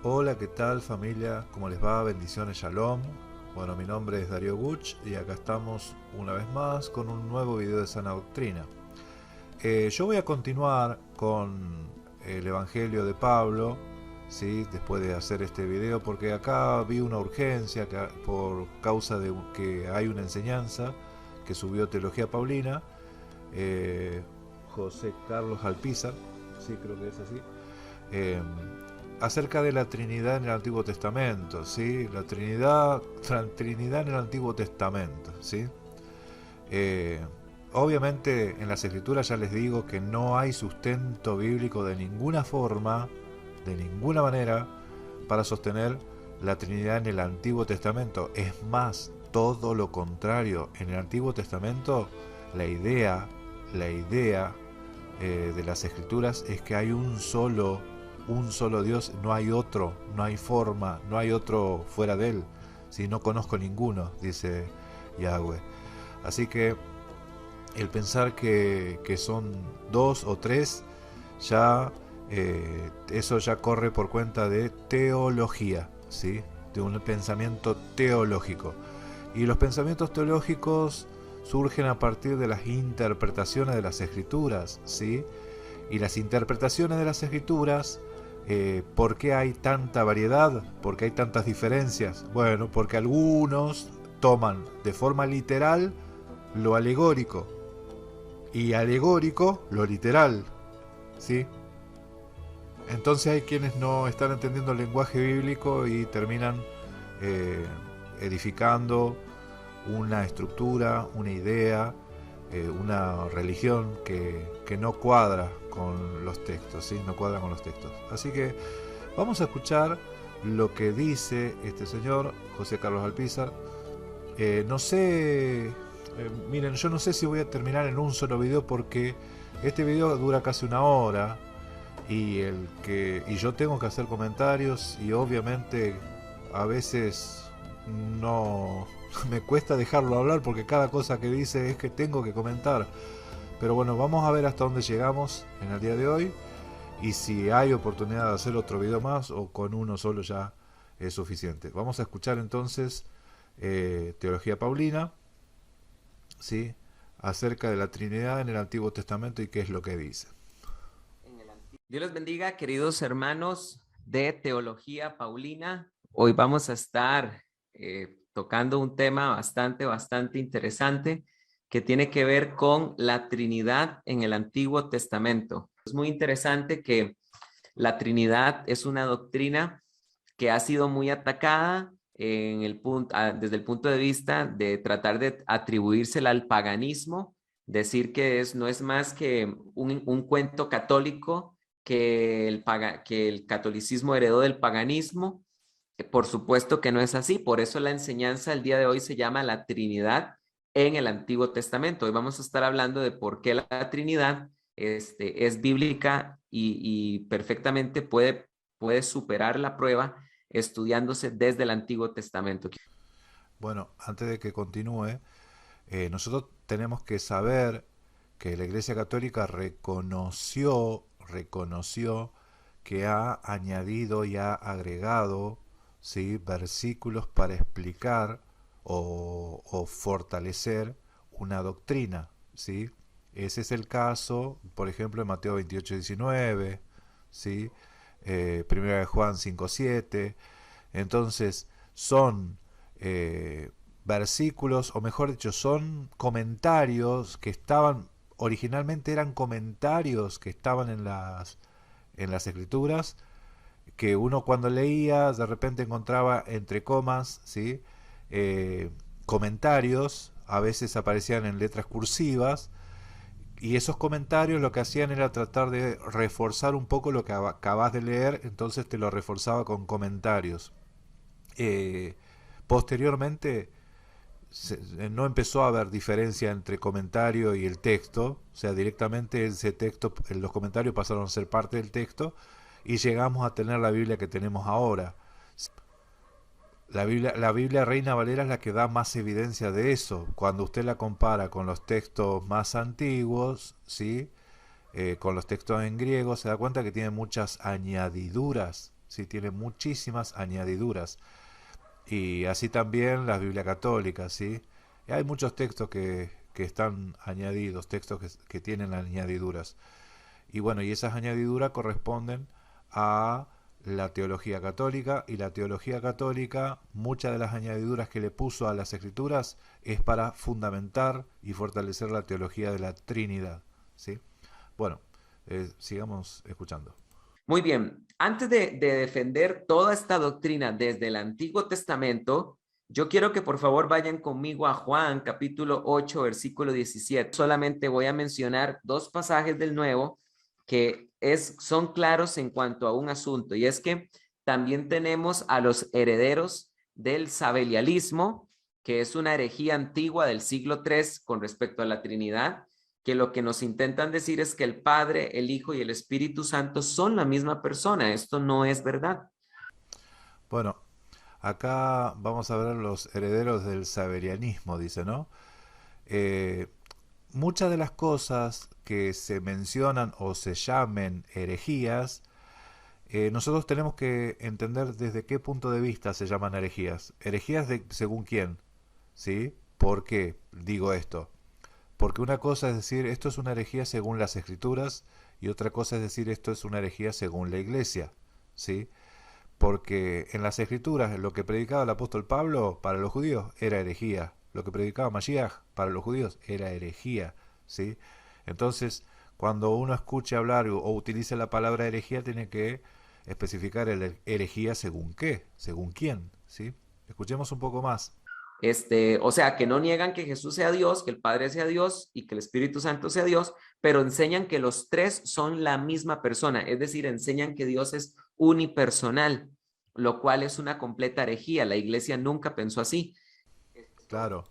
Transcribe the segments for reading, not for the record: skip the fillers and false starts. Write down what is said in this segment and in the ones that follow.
Hola, ¿qué tal familia? ¿Cómo les va? Bendiciones, Shalom. Bueno, mi nombre es Darío Guch y acá estamos una vez más con un nuevo video de Sana Doctrina. Yo voy a continuar con el Evangelio de Pablo, ¿sí? Después de hacer este video, porque acá vi una urgencia por causa de que hay una enseñanza que subió Teología Paulina, José Carlos Alpizar, sí, creo que es así. eh, Acerca de la Trinidad en el Antiguo Testamento, ¿sí? La Trinidad en el Antiguo Testamento, ¿sí? Eh, Obviamente en las Escrituras ya les digo que no hay sustento bíblico de ninguna forma, de ninguna manera, para sostener la Trinidad en el Antiguo Testamento. Es más, todo lo contrario. En el Antiguo Testamento la idea de las Escrituras es que hay un solo Dios, no hay otro, no hay forma, no hay otro fuera de él. Si no conozco ninguno, dice Yahweh. Así que el pensar que son dos o tres, ya eso ya corre por cuenta de teología, ¿sí? De un pensamiento teológico. Y los pensamientos teológicos surgen a partir de las interpretaciones de las escrituras, ¿sí? Y las interpretaciones de las escrituras, ¿por qué hay tanta variedad? ¿Por qué hay tantas diferencias? Bueno, porque algunos toman de forma literal lo alegórico y alegórico lo literal, ¿sí? Entonces hay quienes no están entendiendo el lenguaje bíblico y terminan eh, edificando una estructura, una idea, una religión que no cuadra con los textos, ¿sí? No cuadra con los textos. Así que vamos a escuchar lo que dice este señor, José Carlos Alpizar. No sé, miren, yo no sé si voy a terminar en un solo video porque este video dura casi una hora y yo tengo que hacer comentarios y obviamente a veces no me cuesta dejarlo hablar porque cada cosa que dice es que tengo que comentar. Pero bueno, vamos a ver hasta dónde llegamos en el día de hoy y si hay oportunidad de hacer otro video más o con uno solo ya es suficiente. Vamos a escuchar entonces Teología Paulina, ¿sí? Acerca de la Trinidad en el Antiguo Testamento y qué es lo que dice. Dios les bendiga, queridos hermanos de Teología Paulina. Hoy vamos a estar tocando un tema bastante interesante que tiene que ver con la Trinidad en el Antiguo Testamento. Es muy interesante que la Trinidad es una doctrina que ha sido muy atacada desde el punto de vista de tratar de atribuírsela al paganismo, decir que no es más que un cuento católico que el catolicismo heredó del paganismo. Por supuesto que no es así, por eso la enseñanza del día de hoy se llama la Trinidad en el Antiguo Testamento. Hoy vamos a estar hablando de por qué la Trinidad es bíblica y perfectamente puede superar la prueba estudiándose desde el Antiguo Testamento. Bueno, antes de que continúe, nosotros tenemos que saber que la Iglesia Católica reconoció que ha añadido y ha agregado, ¿sí? Versículos para explicar o fortalecer una doctrina, ¿sí? Ese es el caso, por ejemplo, en Mateo 28:19, ¿sí? Primera de Juan 5:7. Entonces, son eh, versículos, o mejor dicho, son comentarios que originalmente eran comentarios que estaban en las escrituras, que uno cuando leía de repente encontraba entre comas, ¿sí? Comentarios, a veces aparecían en letras cursivas, y esos comentarios lo que hacían era tratar de reforzar un poco lo que acabas de leer, entonces te lo reforzaba con comentarios. Eh, Posteriormente no empezó a haber diferencia entre comentario y el texto, o sea, directamente ese texto, los comentarios pasaron a ser parte del texto y llegamos a tener la Biblia que tenemos ahora. La Biblia Reina Valera es la que da más evidencia de eso. Cuando usted la compara con los textos más antiguos, ¿sí? Con los textos en griego, se da cuenta que tiene muchas añadiduras, ¿sí? Tiene muchísimas añadiduras. Y así también la Biblia católica, ¿sí? Y hay muchos textos que están añadidos, textos que tienen añadiduras. Y bueno, y esas añadiduras corresponden a la teología católica, y la teología católica, muchas de las añadiduras que le puso a las escrituras es para fundamentar y fortalecer la teología de la Trinidad, ¿sí? Bueno, sigamos escuchando. Muy bien, antes de defender toda esta doctrina desde el Antiguo Testamento, yo quiero que por favor vayan conmigo a Juan capítulo 8, versículo 17. Solamente voy a mencionar dos pasajes del Nuevo que son claros en cuanto a un asunto, y es que también tenemos a los herederos del sabelialismo, que es una herejía antigua del siglo III con respecto a la Trinidad, que lo que nos intentan decir es que el Padre, el Hijo y el Espíritu Santo son la misma persona. Esto no es verdad. Bueno, acá vamos a ver los herederos del saberianismo, dice, ¿no? Eh, Muchas de las cosas que se mencionan o se llamen herejías, nosotros tenemos que entender desde qué punto de vista se llaman herejías. Herejías de según quién, ¿sí? ¿Por qué digo esto? Porque una cosa es decir esto es una herejía según las escrituras, y otra cosa es decir esto es una herejía según la iglesia, ¿sí? Porque en las escrituras lo que predicaba el apóstol Pablo para los judíos era herejía, lo que predicaba Mashiach para los judíos era herejía, ¿sí? Entonces, cuando uno escuche hablar o utilice la palabra herejía, tiene que especificar el herejía según qué, según quién, ¿sí? Escuchemos un poco más. O sea, que no niegan que Jesús sea Dios, que el Padre sea Dios y que el Espíritu Santo sea Dios, pero enseñan que los tres son la misma persona, es decir, enseñan que Dios es unipersonal, lo cual es una completa herejía. La iglesia nunca pensó así. Claro,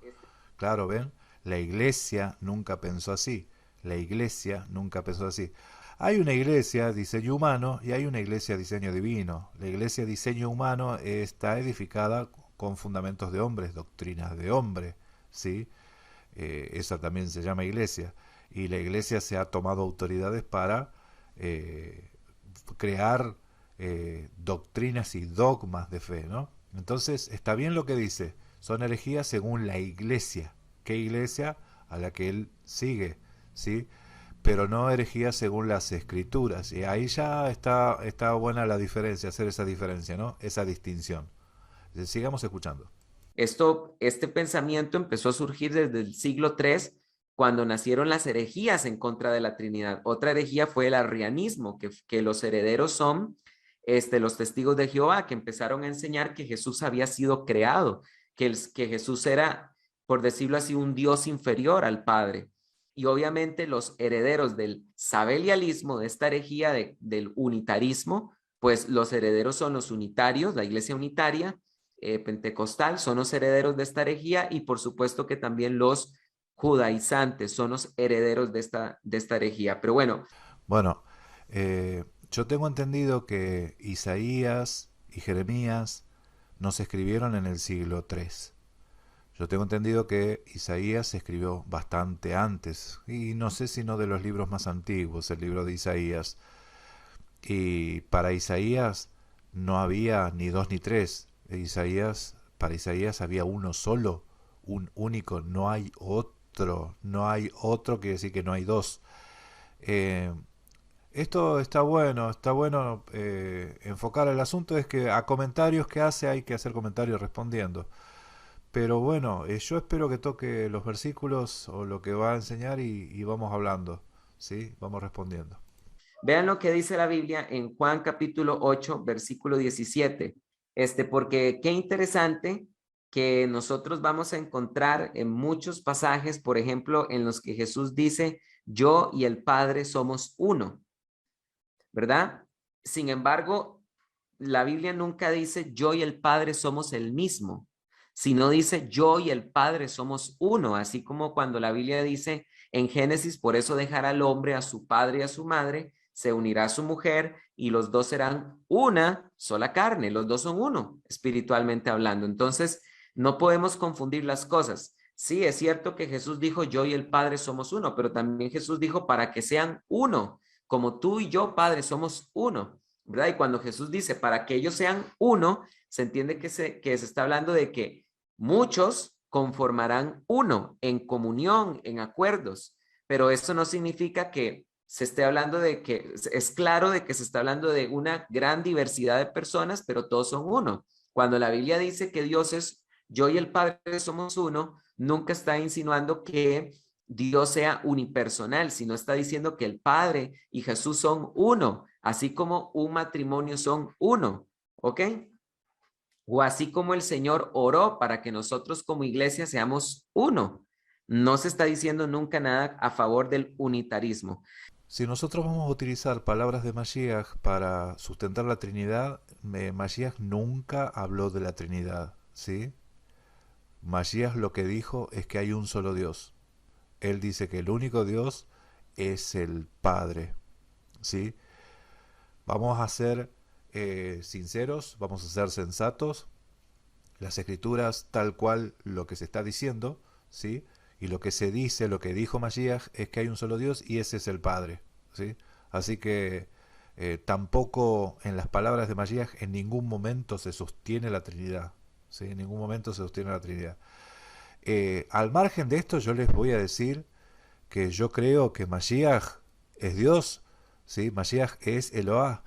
claro, ven, la iglesia nunca pensó así. La iglesia nunca pensó así. Hay una iglesia diseño humano y hay una iglesia diseño divino. La iglesia diseño humano está edificada con fundamentos de hombres, doctrinas de hombre, ¿sí? Esa también se llama iglesia. Y la iglesia se ha tomado autoridades para eh, crear doctrinas y dogmas de fe, ¿no? Entonces, está bien lo que dice, son herejías según la iglesia. ¿Qué iglesia? A la que él sigue, ¿sí? Pero no herejías según las escrituras. Y ahí ya está buena la diferencia, hacer esa diferencia, ¿no? Esa distinción. Sigamos escuchando. Este pensamiento empezó a surgir desde el siglo III, cuando nacieron las herejías en contra de la Trinidad. Otra herejía fue el arrianismo, que los herederos son los testigos de Jehová, que empezaron a enseñar que Jesús había sido creado, que Jesús era, por decirlo así, un Dios inferior al Padre. Y obviamente los herederos del sabelialismo, de esta herejía del unitarismo, pues los herederos son los unitarios, la iglesia unitaria, pentecostal, son los herederos de esta herejía, y por supuesto que también los judaizantes son los herederos de esta herejía. Pero bueno, Bueno, yo tengo entendido que Isaías y Jeremías no se escribieron en el siglo III. Yo tengo entendido que Isaías se escribió bastante antes, y no sé si no de los libros más antiguos, el libro de Isaías. Y para Isaías no había ni dos ni tres. Para Isaías había uno solo, un único, no hay otro, quiere decir que no hay dos. Eh, Esto está bueno enfocar el asunto, es que a comentarios que hace hay que hacer comentarios respondiendo. Pero bueno, yo espero que toque los versículos o lo que va a enseñar y vamos hablando, ¿sí? Vamos respondiendo. vean lo que dice la Biblia en Juan capítulo 8, versículo 17. Porque qué interesante que nosotros vamos a encontrar en muchos pasajes, por ejemplo, en los que Jesús dice, yo y el Padre somos uno, ¿verdad? Sin embargo, la Biblia nunca dice yo y el Padre somos el mismo, sino dice yo y el Padre somos uno, así como cuando la Biblia dice en Génesis, por eso dejará al hombre a su padre y a su madre, se unirá a su mujer y los dos serán una sola carne, los dos son uno, espiritualmente hablando. Entonces, no podemos confundir las cosas. Sí, es cierto que Jesús dijo yo y el Padre somos uno, pero también Jesús dijo para que sean uno como tú y yo, Padre, somos uno. ¿verdad? Y cuando Jesús dice para que ellos sean uno, se entiende que se está hablando de que muchos conformarán uno en comunión, en acuerdos, pero eso no significa que se esté hablando de que, es claro de que se está hablando de una gran diversidad de personas, pero todos son uno. Cuando la Biblia dice que Dios es, yo y el Padre somos uno, nunca está insinuando que Dios sea unipersonal, sino está diciendo que el Padre y Jesús son uno, así como un matrimonio son uno, ¿ok? O así como el Señor oró para que nosotros como iglesia seamos uno. No se está diciendo nunca nada a favor del unitarismo. Si nosotros vamos a utilizar palabras de Mashiach para sustentar la Trinidad, Mashiach nunca habló de la Trinidad, ¿sí? Mashiach lo que dijo es que hay un solo Dios. Él dice que el único Dios es el Padre, ¿sí? Vamos a ser sinceros, vamos a ser sensatos. Las escrituras tal cual lo que se está diciendo, ¿sí? Y lo que se dice, lo que dijo Mashiach es que hay un solo Dios y ese es el Padre, ¿sí? Así que tampoco en las palabras de Mashiach en ningún momento se sostiene la Trinidad, ¿sí? En ningún momento se sostiene la Trinidad. Al margen de esto yo les voy a decir que yo creo que Mashiach es Dios, ¿sí? Mashiach es Eloah.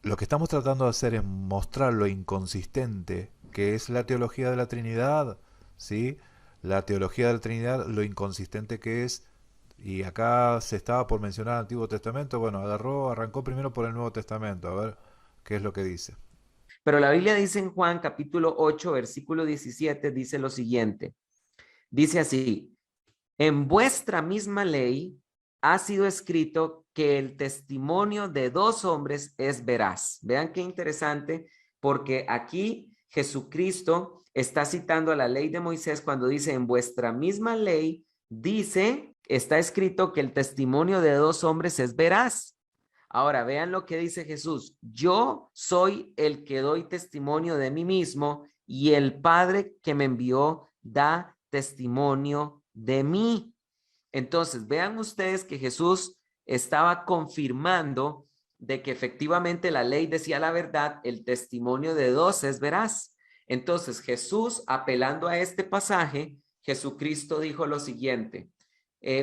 Lo que estamos tratando de hacer es mostrar lo inconsistente que es la teología de la Trinidad, ¿sí? La teología de la Trinidad, lo inconsistente que es, y acá se estaba por mencionar el Antiguo Testamento, bueno, arrancó primero por el Nuevo Testamento, a ver qué es lo que dice. Pero la Biblia dice en Juan capítulo 8, versículo 17, dice lo siguiente. Dice así, en vuestra misma ley ha sido escrito que el testimonio de dos hombres es veraz. Vean qué interesante, porque aquí Jesucristo está citando a la ley de Moisés cuando dice en vuestra misma ley, dice, está escrito que el testimonio de dos hombres es veraz. Ahora, vean lo que dice Jesús. Yo soy el que doy testimonio de mí mismo y el Padre que me envió da testimonio de mí. Entonces, vean ustedes que Jesús estaba confirmando de que efectivamente la ley decía la verdad, el testimonio de dos es veraz. Entonces, Jesús, apelando a este pasaje, Jesucristo dijo lo siguiente,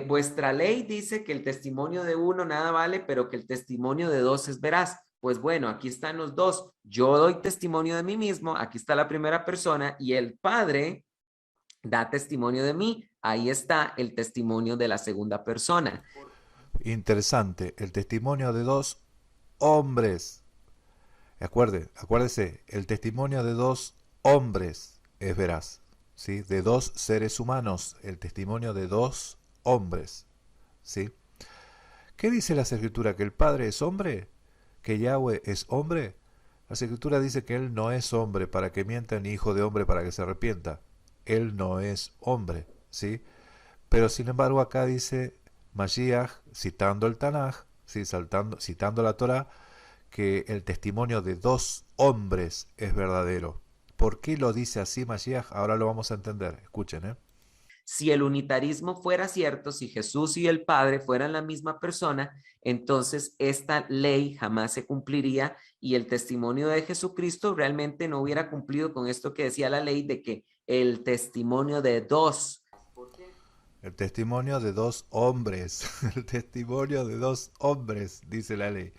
vuestra ley dice que el testimonio de uno nada vale, pero que el testimonio de dos es veraz. Pues bueno, aquí están los dos. Yo doy testimonio de mí mismo, aquí está la primera persona y el Padre da testimonio de mí. Ahí está el testimonio de la segunda persona. Interesante, el testimonio de dos hombres. Acuérdese, el testimonio de dos hombres es veraz, ¿sí? De dos seres humanos, el testimonio de dos hombres, ¿sí? ¿Qué dice la Escritura? ¿Que el Padre es hombre? ¿Que Yahweh es hombre? La Escritura dice que Él no es hombre para que mienta, ni hijo de hombre para que se arrepienta. Él no es hombre, ¿sí? Pero sin embargo acá dice Mashiach, citando el Tanaj, ¿sí? Citando la Torah, que el testimonio de dos hombres es verdadero. ¿Por qué lo dice así Mashiach? Ahora lo vamos a entender. Escuchen, ¿eh? Si el unitarismo fuera cierto, si Jesús y el Padre fueran la misma persona, entonces esta ley jamás se cumpliría y el testimonio de Jesucristo realmente no hubiera cumplido con esto que decía la ley de que el testimonio de dos. El testimonio de dos hombres. El testimonio de dos hombres, dice la ley.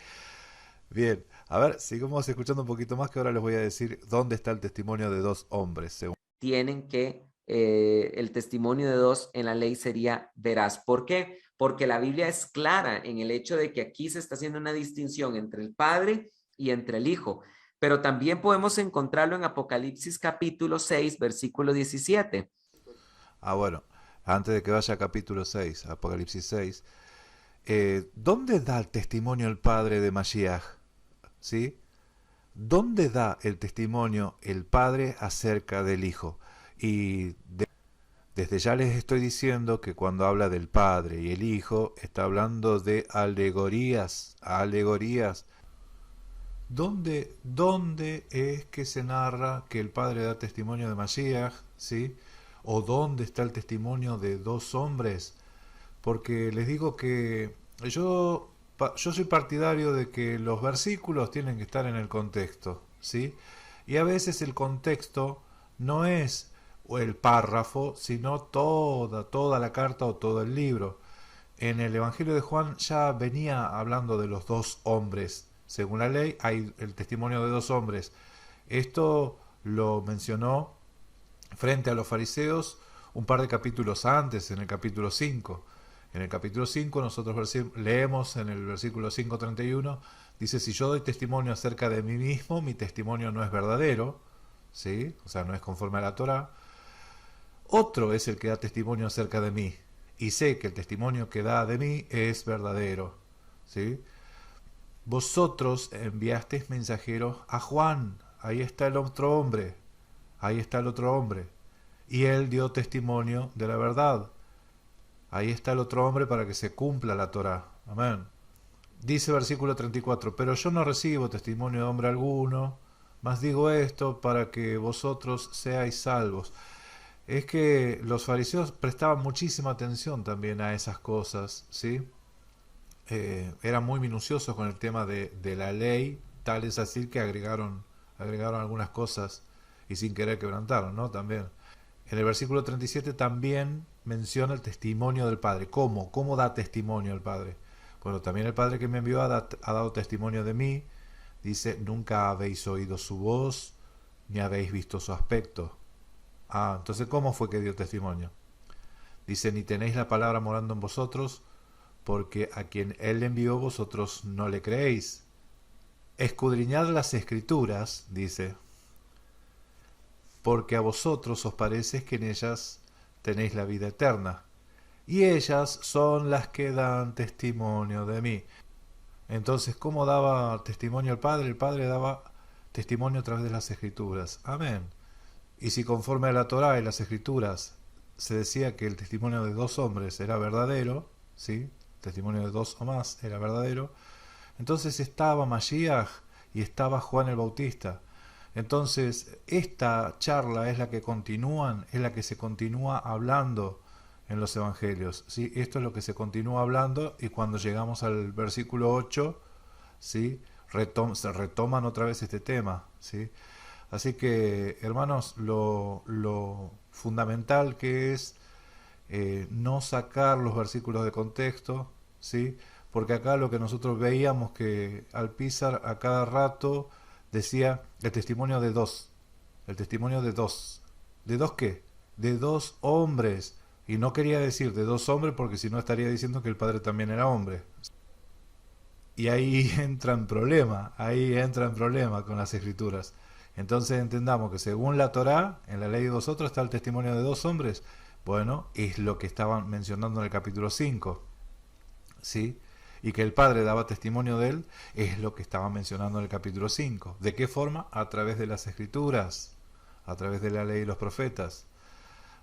Bien, a ver, sigamos escuchando un poquito más que ahora les voy a decir dónde está el testimonio de dos hombres. Tienen que el testimonio de dos en la ley sería veraz. ¿Por qué? Porque la Biblia es clara en el hecho de que aquí se está haciendo una distinción entre el Padre y entre el Hijo. Pero también podemos encontrarlo en Apocalipsis capítulo 6, versículo 17. Bueno, antes de que vaya a capítulo 6, Apocalipsis 6, ¿dónde da el testimonio el Padre de Mashiach? ¿Sí? ¿Dónde da el testimonio el Padre acerca del Hijo? Y desde ya les estoy diciendo que cuando habla del Padre y el Hijo, está hablando de alegorías, alegorías. ¿Dónde es que se narra que el Padre da testimonio de Mashiach? ¿Sí? ¿O dónde está el testimonio de dos hombres? Porque les digo que yo Yo soy partidario de que los versículos tienen que estar en el contexto, ¿sí? Y a veces el contexto no es el párrafo, sino toda la carta o todo el libro. En el Evangelio de Juan ya venía hablando de los dos hombres. Según la ley, hay el testimonio de dos hombres. Esto lo mencionó frente a los fariseos un par de capítulos antes, en el capítulo 5. En el capítulo 5 nosotros leemos en el versículo 5:31, dice, si yo doy testimonio acerca de mí mismo, mi testimonio no es verdadero, ¿sí? O sea, no es conforme a la Torá. Otro es el que da testimonio acerca de mí, y sé que el testimonio que da de mí es verdadero, ¿sí? Vosotros enviasteis mensajeros a Juan, ahí está el otro hombre, ahí está el otro hombre, y él dio testimonio de la verdad. Ahí está el otro hombre para que se cumpla la Torá. Amén. Dice versículo 34, pero yo no recibo testimonio de hombre alguno, mas digo esto para que vosotros seáis salvos. Es que los fariseos prestaban muchísima atención también a esas cosas, ¿sí? Eran muy minuciosos con el tema de la ley, tal es así que agregaron algunas cosas y sin querer quebrantaron, ¿no? También. En el versículo 37 también menciona el testimonio del Padre. ¿Cómo? ¿Cómo da testimonio el Padre? Bueno, también el Padre que me envió ha dado testimonio de mí. Dice, nunca habéis oído su voz, ni habéis visto su aspecto. Ah, entonces, ¿cómo fue que dio testimonio? Dice, ni tenéis la palabra morando en vosotros, porque a quien Él envió vosotros no le creéis. Escudriñad las escrituras, dice, porque a vosotros os parece que en ellas tenéis la vida eterna, y ellas son las que dan testimonio de mí. Entonces, ¿cómo daba testimonio el Padre? El Padre daba testimonio a través de las Escrituras. Amén. Y si conforme a la Torá y las Escrituras se decía que el testimonio de dos hombres era verdadero, ¿sí? Testimonio de dos o más era verdadero, entonces estaba Mashiach y estaba Juan el Bautista. Entonces, esta charla es la que es la que se continúa hablando en los evangelios, ¿sí? Esto es lo que se continúa hablando y cuando llegamos al versículo 8, ¿sí? Se retoman otra vez este tema, ¿sí? Así que, hermanos, lo fundamental que es no sacar los versículos de contexto, ¿sí? Porque acá lo que nosotros veíamos que Alpizar a cada rato decía el testimonio de dos, el testimonio de dos. ¿De dos qué? De dos hombres. Y no quería decir de dos hombres porque si no estaría diciendo que el padre también era hombre. Y ahí entra en problema con las escrituras. Entonces entendamos que según la Torá, en la ley de vosotros está el testimonio de dos hombres. Bueno, es lo que estaban mencionando en el capítulo 5, ¿sí? Y que el Padre daba testimonio de él, es lo que estaban mencionando en el capítulo 5. ¿De qué forma? A través de las escrituras, a través de la ley y los profetas.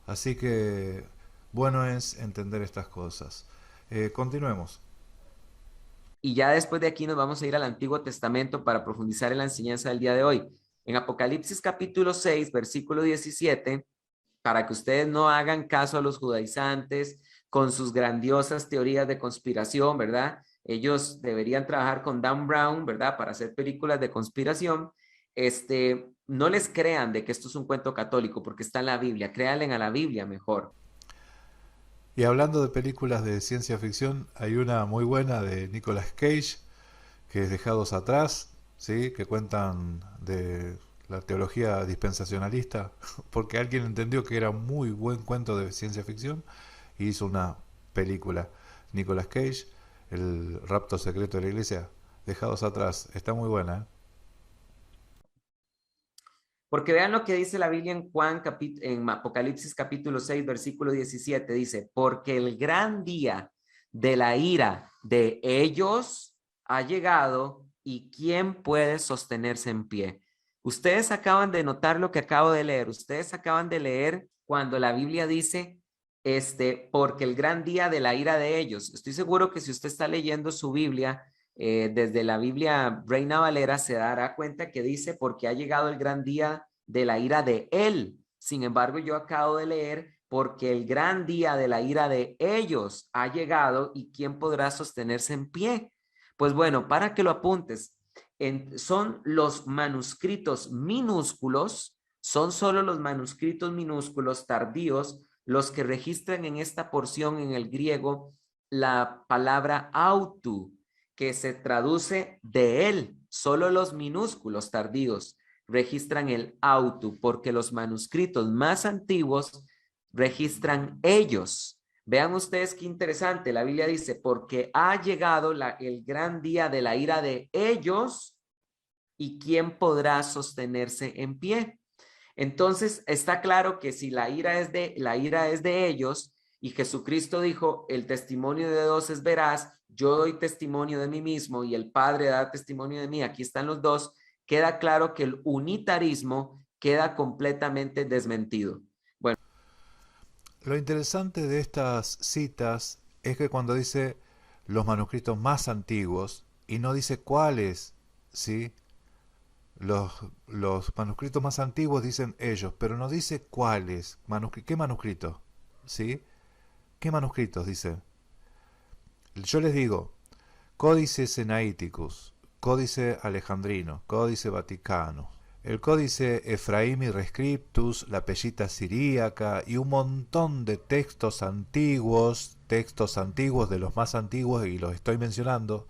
Así que bueno es entender estas cosas. Continuemos. Y ya después de aquí nos vamos a ir al Antiguo Testamento para profundizar en la enseñanza del día de hoy. En Apocalipsis capítulo 6, versículo 17, para que ustedes no hagan caso a los judaizantes con sus grandiosas teorías de conspiración, ¿verdad? Ellos deberían trabajar con Dan Brown, ¿verdad? Para hacer películas de conspiración. No les crean de que esto es un cuento católico porque está en la Biblia, créanle a la Biblia mejor. Y hablando de películas de ciencia ficción, hay una muy buena de Nicolas Cage, que es Dejados Atrás, ¿sí? Que cuentan de la teología dispensacionalista, porque alguien entendió que era un muy buen cuento de ciencia ficción y hizo una película. Nicolas Cage, El rapto secreto de la iglesia, Dejados Atrás, está muy buena, ¿eh? Porque vean lo que dice la Biblia en en Apocalipsis capítulo 6, versículo 17, dice, porque el gran día de la ira de ellos ha llegado y ¿quién puede sostenerse en pie? Ustedes acaban de notar lo que acabo de leer, ustedes acaban de leer cuando la Biblia dice, porque el gran día de la ira de ellos. Estoy seguro que si usted está leyendo su Biblia, desde la Biblia Reina Valera se dará cuenta que dice porque ha llegado el gran día de la ira de él. Sin embargo, yo acabo de leer porque el gran día de la ira de ellos ha llegado y quién podrá sostenerse en pie. Pues bueno, para que lo apuntes, son los manuscritos minúsculos, son solo los manuscritos minúsculos tardíos los que registran en esta porción en el griego la palabra autu, que se traduce de él. Solo los minúsculos tardíos registran el autu, porque los manuscritos más antiguos registran ellos. Vean ustedes qué interesante. La Biblia dice, porque ha llegado el gran día de la ira de ellos, y quién podrá sostenerse en pie. Entonces está claro que si la ira es de ellos, y Jesucristo dijo, el testimonio de dos es veraz, yo doy testimonio de mí mismo y el Padre da testimonio de mí, aquí están los dos, queda claro que el unitarismo queda completamente desmentido. Bueno, Lo interesante de estas citas es que cuando dice los manuscritos más antiguos y no dice cuáles, ¿sí? Los manuscritos más antiguos dicen ellos, pero no dice cuáles. ¿Qué manuscritos? ¿Sí? ¿Qué manuscritos dice? Yo les digo, Códice Sinaiticus, Códice Alejandrino, Códice Vaticano, el Códice Efraimi Rescriptus, la Pellita Siríaca y un montón de textos antiguos de los más antiguos, y los estoy mencionando,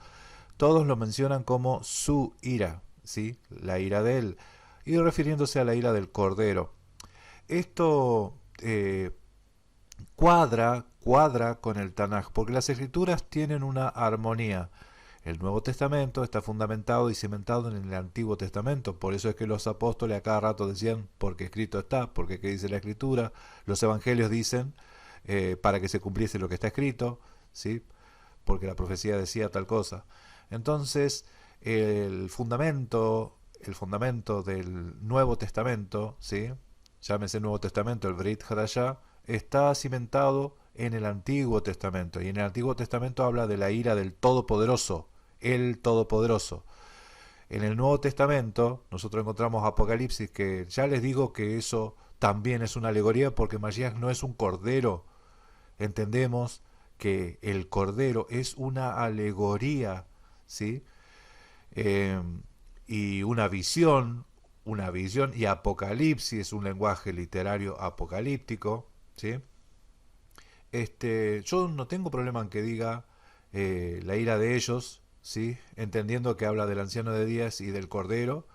todos lo mencionan como su ira, ¿sí? La ira de él, y refiriéndose a la ira del Cordero. Esto cuadra con el Tanaj, porque las escrituras tienen una armonía. El Nuevo Testamento está fundamentado y cimentado en el Antiguo Testamento, por eso es que los apóstoles a cada rato decían, porque escrito está, porque qué dice la Escritura. Los evangelios dicen, para que se cumpliese lo que está escrito, ¿sí? Porque la profecía decía tal cosa. Entonces, el fundamento del Nuevo Testamento, ¿sí? Llámese Nuevo Testamento, el Brit Hadashah, está cimentado en el Antiguo Testamento, y en el Antiguo Testamento habla de la ira del Todopoderoso, el Todopoderoso. En el Nuevo Testamento nosotros encontramos Apocalipsis, que ya les digo que eso también es una alegoría, porque Mashiach no es un cordero. Entendemos que el cordero es una alegoría, ¿sí? Eh, y una visión, y Apocalipsis es un lenguaje literario apocalíptico, ¿sí? Yo no tengo problema en que diga la ira de ellos, ¿sí? Entendiendo que habla del anciano de días y del cordero,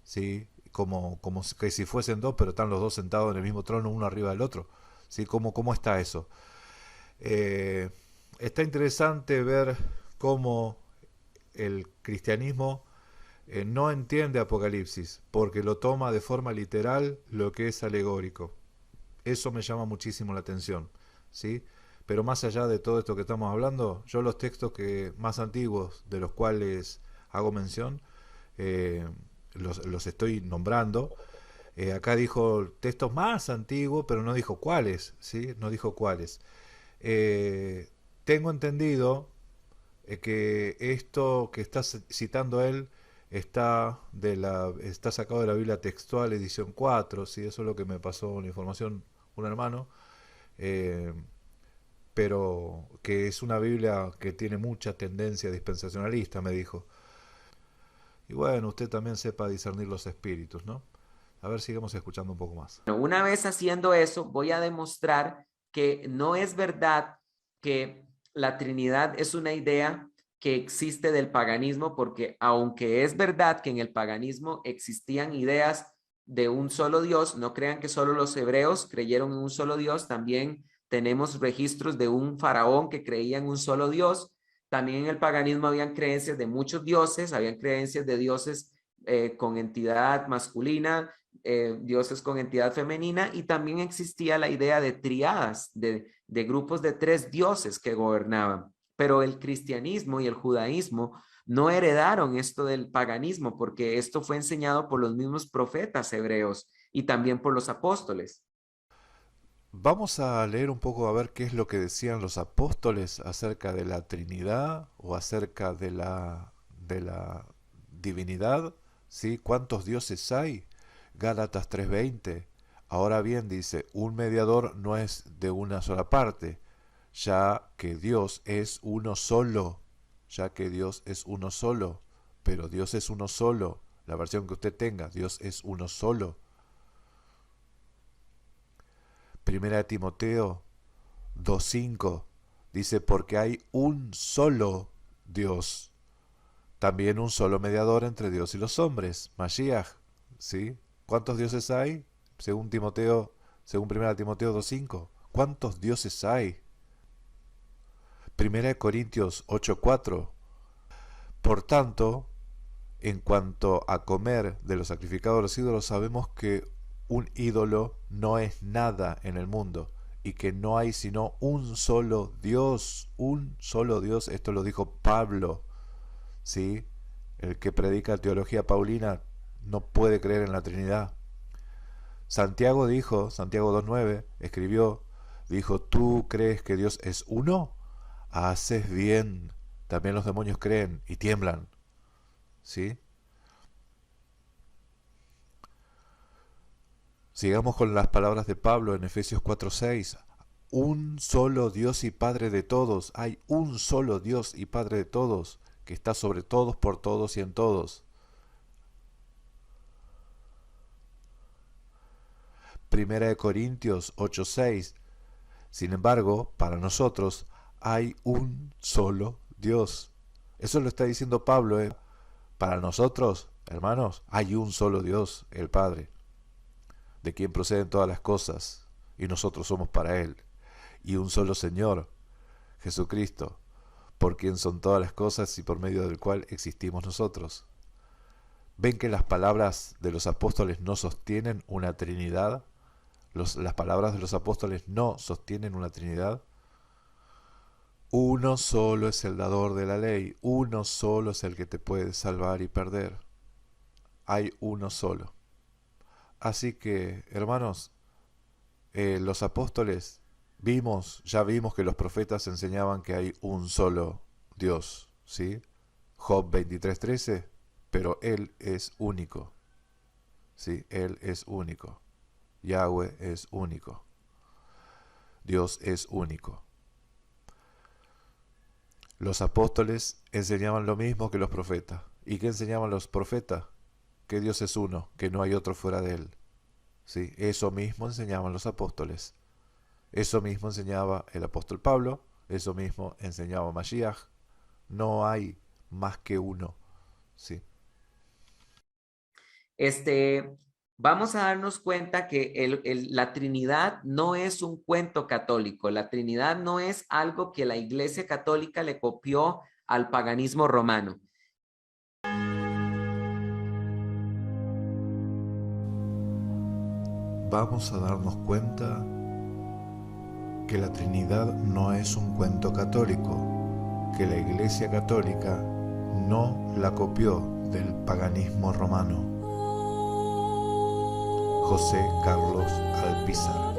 ¿sí? Como que si fuesen dos, pero están los dos sentados en el mismo trono, uno arriba del otro, ¿sí? ¿Cómo está eso? Eh, Está interesante ver cómo el cristianismo no entiende Apocalipsis, porque lo toma de forma literal lo que es alegórico. Eso me llama muchísimo la atención, ¿sí? Pero más allá de todo esto que estamos hablando, yo los textos más antiguos de los cuales hago mención, eh, los estoy nombrando. Acá dijo textos más antiguos, pero no dijo cuáles, ¿sí? No dijo cuáles. Eh, Tengo entendido que esto que está citando él está sacado de la Biblia textual edición 4, ¿sí? Eso es lo que me pasó la información un hermano, eh, pero que es una Biblia que tiene mucha tendencia dispensacionalista, me dijo. Y bueno, usted también sepa discernir los espíritus, ¿no? A ver, sigamos escuchando un poco más. una vez haciendo eso, voy a demostrar que no es verdad que la Trinidad es una idea que existe del paganismo, porque aunque es verdad que en el paganismo existían ideas de un solo Dios, no crean que solo los hebreos creyeron en un solo Dios, también tenemos registros de un faraón que creía en un solo Dios. También en el paganismo habían creencias de muchos dioses, habían creencias de dioses con entidad masculina, dioses con entidad femenina, y también existía la idea de triadas, de grupos de tres dioses que gobernaban. Pero el cristianismo y el judaísmo no heredaron esto del paganismo, porque esto fue enseñado por los mismos profetas hebreos y también por los apóstoles. Vamos a leer un poco a ver qué es lo que decían los apóstoles acerca de la Trinidad o acerca de la divinidad, ¿sí? ¿Cuántos dioses hay? Gálatas 3:20. Ahora bien, dice, un mediador no es de una sola parte, ya que Dios es uno solo, ya que Dios es uno solo, pero Dios es uno solo, la versión que usted tenga, Dios es uno solo. Primera de Timoteo 2:5 dice, porque hay un solo Dios, también un solo mediador entre Dios y los hombres, Mashiach, ¿sí? ¿Cuántos dioses hay? Según Primera de Timoteo 2:5, ¿cuántos dioses hay? Primera de Corintios 8:4, por tanto, en cuanto a comer de los sacrificados a los ídolos, sabemos que un ídolo no es nada en el mundo y que no hay sino un solo Dios, esto lo dijo Pablo, ¿sí? El que predica teología paulina no puede creer en la Trinidad. Santiago 2:9, dijo, ¿tú crees que Dios es uno? Haces bien, también los demonios creen y tiemblan, ¿sí? Sigamos con las palabras de Pablo en Efesios 4:6. Un solo Dios y Padre de todos. Hay un solo Dios y Padre de todos, que está sobre todos, por todos y en todos. Primera de Corintios 8:6. Sin embargo, para nosotros hay un solo Dios. Eso lo está diciendo Pablo, ¿eh? Para nosotros, hermanos, hay un solo Dios, el Padre, de quien proceden todas las cosas, y nosotros somos para Él. Y un solo Señor, Jesucristo, por quien son todas las cosas y por medio del cual existimos nosotros. ¿Ven que las palabras de los apóstoles no sostienen una Trinidad? Las palabras de los apóstoles no sostienen una Trinidad. Uno solo es el dador de la ley, uno solo es el que te puede salvar y perder. Hay uno solo. Así que, hermanos, los apóstoles ya vimos que los profetas enseñaban que hay un solo Dios, ¿sí? Job 23:13, pero Él es único, ¿sí? Él es único. Yahweh es único. Dios es único. Los apóstoles enseñaban lo mismo que los profetas. ¿Y qué enseñaban los profetas? Que Dios es uno, que no hay otro fuera de Él. ¿Sí? Eso mismo enseñaban los apóstoles. Eso mismo enseñaba el apóstol Pablo. Eso mismo enseñaba Mashiach. No hay más que uno. ¿Sí? Vamos a darnos cuenta que la Trinidad no es un cuento católico. La Trinidad no es algo que la Iglesia Católica le copió al paganismo romano. Vamos a darnos cuenta que la Trinidad no es un cuento católico, que la Iglesia Católica no la copió del paganismo romano. José Carlos Alpizar.